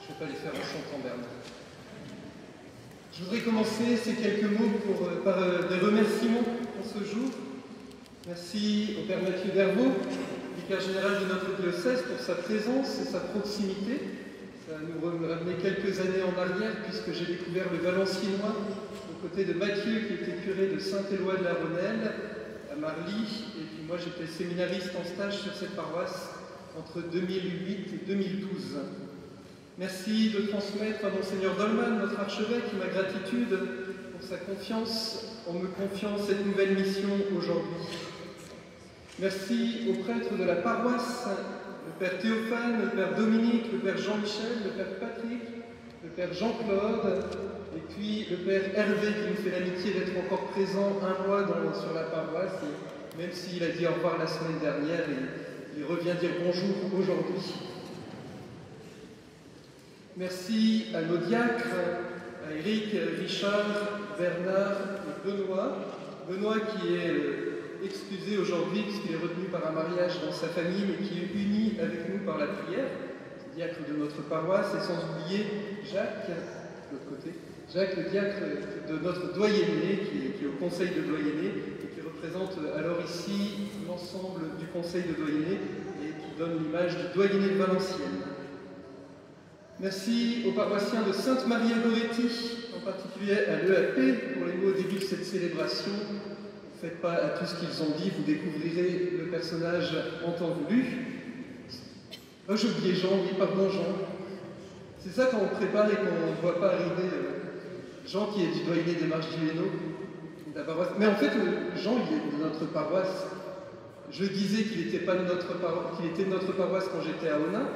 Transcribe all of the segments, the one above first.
Je ne vais pas les faire en chantant Bernard. Je voudrais commencer ces quelques mots par des remerciements en ce jour. Merci au Père Mathieu Dervaux, vicaire général de notre diocèse, pour sa présence et sa proximité. Ça nous ramenait quelques années en arrière, puisque j'ai découvert le Valenciennois aux côtés de Mathieu, qui était curé de Saint-Éloi de la Rhônelle, à Marly. Et puis moi, j'étais séminariste en stage sur cette paroisse entre 2008 et 2012. Merci de transmettre à Monseigneur Dolman, notre archevêque, ma gratitude pour sa confiance en me confiant cette nouvelle mission aujourd'hui. Merci aux prêtres de la paroisse, le Père Théophane, le Père Dominique, le Père Jean-Michel, le Père Patrick, le Père Jean-Claude, et puis le Père Hervé qui nous fait l'amitié d'être encore présent un mois sur la paroisse, et même s'il a dit au revoir la semaine dernière, il revient dire bonjour aujourd'hui. Merci à nos diacres, à Éric, Richard, Bernard et Benoît. Benoît qui est excusé aujourd'hui puisqu'il est retenu par un mariage dans sa famille, mais qui est uni avec nous par la prière, diacre de notre paroisse, et sans oublier Jacques, de l'autre côté, Jacques, le diacre de notre doyenné, qui est au conseil de doyenné, et qui représente alors ici l'ensemble du conseil de doyenné, et qui donne l'image du doyenné de Valenciennes. Merci aux paroissiens de Sainte-Marie-à-Goretti, en particulier à l'EAP, pour les mots au début de cette célébration. Ne faites pas à tout ce qu'ils ont dit, vous découvrirez le personnage en temps voulu. Oh, j'ai oublié Jean, oui, pardon Jean. C'est ça quand on prépare et qu'on ne voit pas arriver Jean qui est du doyenné des Marches du Hainaut, de la paroisse. Mais en fait, Jean, il est de notre paroisse. Je disais qu'il était de notre paroisse quand j'étais à Onin,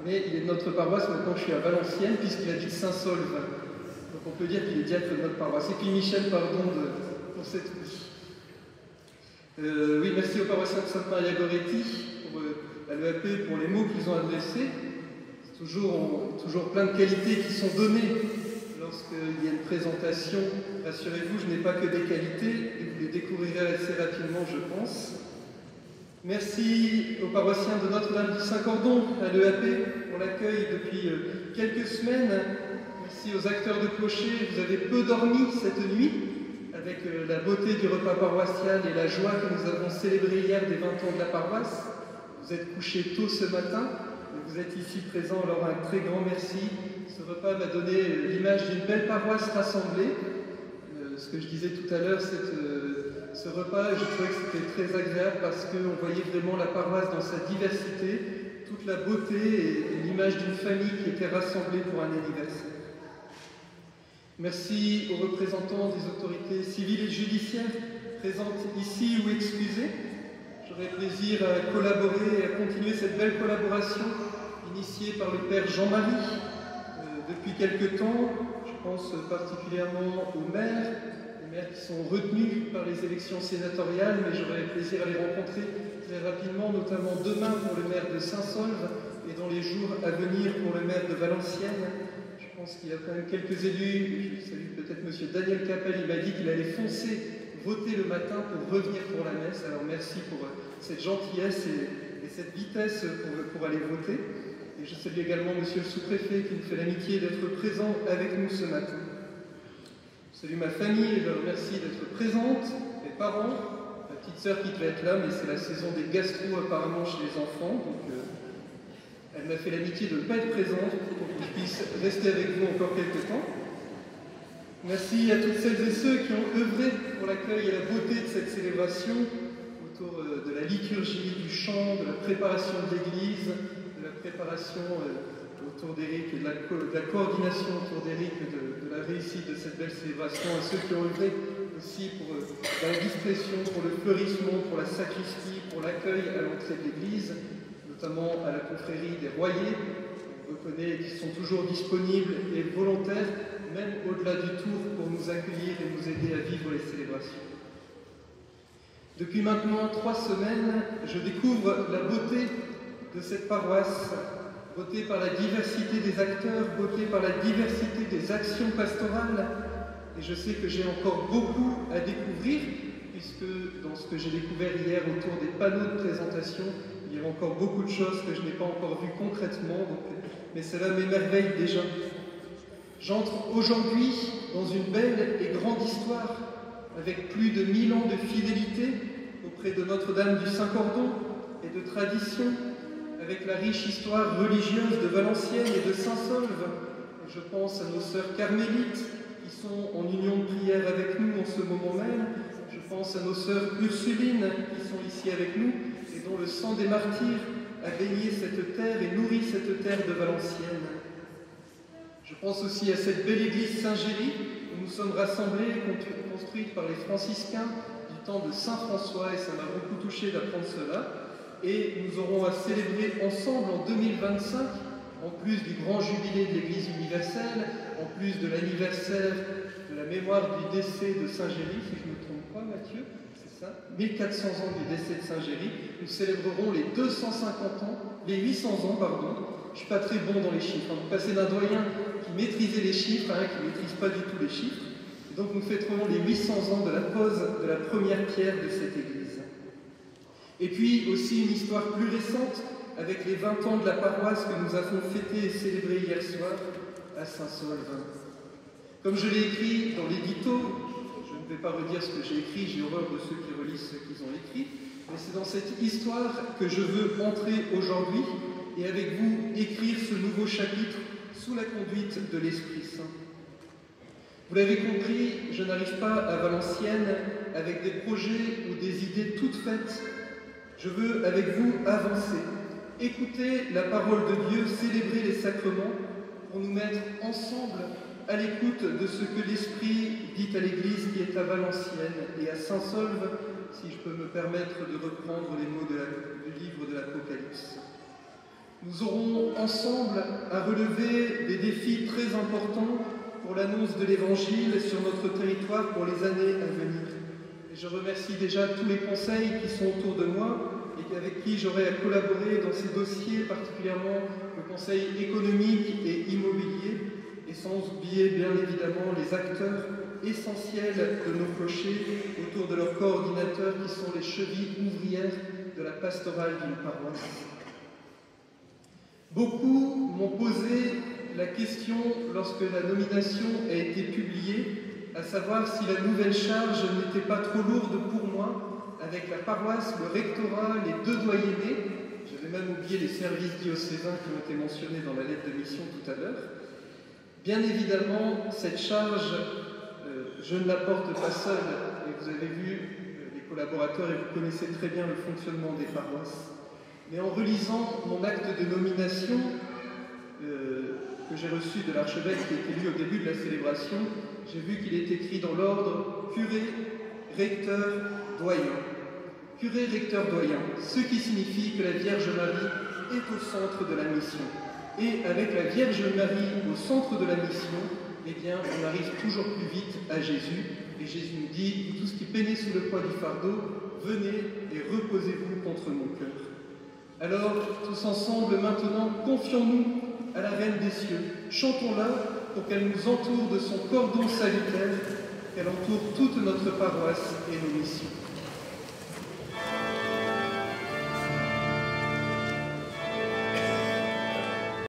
mais il est de notre paroisse maintenant que je suis à Valenciennes, puisqu'il habite Saint-Saulve. Donc on peut dire qu'il est diacre de notre paroisse. Et puis Michel, pardon pour cette vie. Oui, merci aux paroissiens de Sainte-Marie-à-Goretti, à l'EAP, pour les mots qu'ils ont adressés. C'est toujours plein de qualités qui sont données lorsqu'il y a une présentation. Rassurez-vous, je n'ai pas que des qualités, et vous les découvrirez assez rapidement, je pense. Merci aux paroissiens de Notre-Dame du Saint-Cordon, à l'EAP, pour l'accueil depuis quelques semaines. Merci aux acteurs de clocher. Vous avez peu dormi cette nuit, avec la beauté du repas paroissial et la joie que nous avons célébrée hier des 20 ans de la paroisse. Vous êtes couchés tôt ce matin, et vous êtes ici présents, alors un très grand merci. Ce repas m'a donné l'image d'une belle paroisse rassemblée. Ce que je disais tout à l'heure, ce repas, je trouvais que c'était très agréable parce qu'on voyait vraiment la paroisse dans sa diversité, toute la beauté et l'image d'une famille qui était rassemblée pour un anniversaire. Merci aux représentants des autorités civiles et judiciaires présentes ici ou excusées. J'aurai plaisir à collaborer et à continuer cette belle collaboration initiée par le Père Jean-Marie depuis quelque temps. Je pense particulièrement aux maires, les maires qui sont retenus par les élections sénatoriales, mais j'aurai plaisir à les rencontrer très rapidement, notamment demain pour le maire de Saint-Saulve et dans les jours à venir pour le maire de Valenciennes. Je pense qu'il y a quand même quelques élus. Je salue peut-être M. Daniel Capel, il m'a dit qu'il allait foncer, voter le matin pour revenir pour la messe. Alors merci pour cette gentillesse et cette vitesse pour aller voter. Et je salue également M. le sous-préfet qui nous fait l'amitié d'être présent avec nous ce matin. Je salue ma famille et je leur remercie d'être présente, mes parents, ma petite sœur qui devait être là, mais c'est la saison des gastro apparemment chez les enfants, donc elle m'a fait l'amitié de ne pas être présente pour que je puisse rester avec vous encore quelques temps. Merci à toutes celles et ceux qui ont œuvré pour l'accueil et la beauté de cette célébration autour de la liturgie, du chant, de la préparation de l'Église, de la préparation autour d'Éric et de la coordination autour d'Éric de la réussite de cette belle célébration, à ceux qui ont œuvré aussi pour la discrétion, pour le fleurissement, pour la sacristie, pour l'accueil à l'entrée de l'Église, notamment à la confrérie des Royers, on reconnaît qu'ils sont toujours disponibles et volontaires, même au-delà du tour, pour nous accueillir et nous aider à vivre les célébrations. Depuis maintenant 3 semaines, je découvre la beauté de cette paroisse, beauté par la diversité des acteurs, beauté par la diversité des actions pastorales, et je sais que j'ai encore beaucoup à découvrir, puisque dans ce que j'ai découvert hier autour des panneaux de présentation, Il y a encore beaucoup de choses que je n'ai pas encore vues concrètement, mais cela m'émerveille déjà. J'entre aujourd'hui dans une belle et grande histoire, avec plus de 1000 ans de fidélité auprès de Notre-Dame du Saint-Cordon et de tradition, avec la riche histoire religieuse de Valenciennes et de Saint-Saulve. Je pense à nos sœurs carmélites qui sont en union de prière avec nous en ce moment même. Je pense à nos sœurs ursulines qui sont ici avec nous et dont le sang des martyrs a baigné cette terre et nourri cette terre de Valenciennes. Je pense aussi à cette belle église Saint-Géry où nous sommes rassemblés, construite par les franciscains du temps de Saint François, et ça m'a beaucoup touché d'apprendre cela. Et nous aurons à célébrer ensemble en 2025, en plus du grand jubilé de l'Église universelle, en plus de l'anniversaire de la mémoire du décès de Saint-Géry, si je ne me trompe pas, Mathieu, c'est ça, 1400 ans du décès de Saint-Géry, nous célébrerons les 250 ans, les 800 ans, pardon. Je ne suis pas très bon dans les chiffres, vous passez d'un doyen qui maîtrisait les chiffres à un qui ne maîtrise pas du tout les chiffres. Et donc nous fêterons les 800 ans de la pose de la première pierre de cette église. Et puis aussi une histoire plus récente avec les 20 ans de la paroisse que nous avons fêté et célébré hier soir à Saint-Saulve. Comme je l'ai écrit dans l'édito, je ne vais pas redire ce que j'ai écrit, j'ai horreur de ceux qui relisent ce qu'ils ont écrit, mais c'est dans cette histoire que je veux entrer aujourd'hui et avec vous écrire ce nouveau chapitre sous la conduite de l'Esprit Saint. Vous l'avez compris, je n'arrive pas à Valenciennes avec des projets ou des idées toutes faites. Je veux avec vous avancer, écouter la parole de Dieu, célébrer les sacrements pour nous mettre ensemble à l'écoute de ce que l'Esprit dit à l'Église qui est à Valenciennes et à Saint-Saulve, si je peux me permettre de reprendre les mots du livre de l'Apocalypse. Nous aurons ensemble à relever des défis très importants pour l'annonce de l'Évangile sur notre territoire pour les années à venir. Et je remercie déjà tous les conseils qui sont autour de moi et avec qui j'aurai à collaborer dans ces dossiers, particulièrement le conseil économique et immobilier, et sans oublier bien évidemment les acteurs essentiels de nos clochers autour de leurs coordinateurs qui sont les chevilles ouvrières de la pastorale d'une paroisse. Beaucoup m'ont posé la question lorsque la nomination a été publiée, à savoir si la nouvelle charge n'était pas trop lourde pour moi, avec la paroisse, le rectorat, les 2 doyennés. J'avais même oublié les services diocésains qui ont été mentionnés dans la lettre de mission tout à l'heure. Bien évidemment, cette charge, je ne la porte pas seule, et vous avez vu les collaborateurs et vous connaissez très bien le fonctionnement des paroisses. Mais en relisant mon acte de nomination que j'ai reçu de l'archevêque qui a été lu au début de la célébration, j'ai vu qu'il est écrit dans l'ordre curé, recteur, doyen. Curé, recteur, doyen, ce qui signifie que la Vierge Marie est au centre de la mission. Et avec la Vierge Marie au centre de la mission, eh bien, on arrive toujours plus vite à Jésus. Et Jésus nous dit, tout ce qui peinait sous le poids du fardeau, venez et reposez-vous contre mon cœur. Alors, tous ensemble, maintenant, confions-nous à la Reine des cieux. Chantons-la pour qu'elle nous entoure de son cordon salutaire, qu'elle entoure toute notre paroisse et nos missions.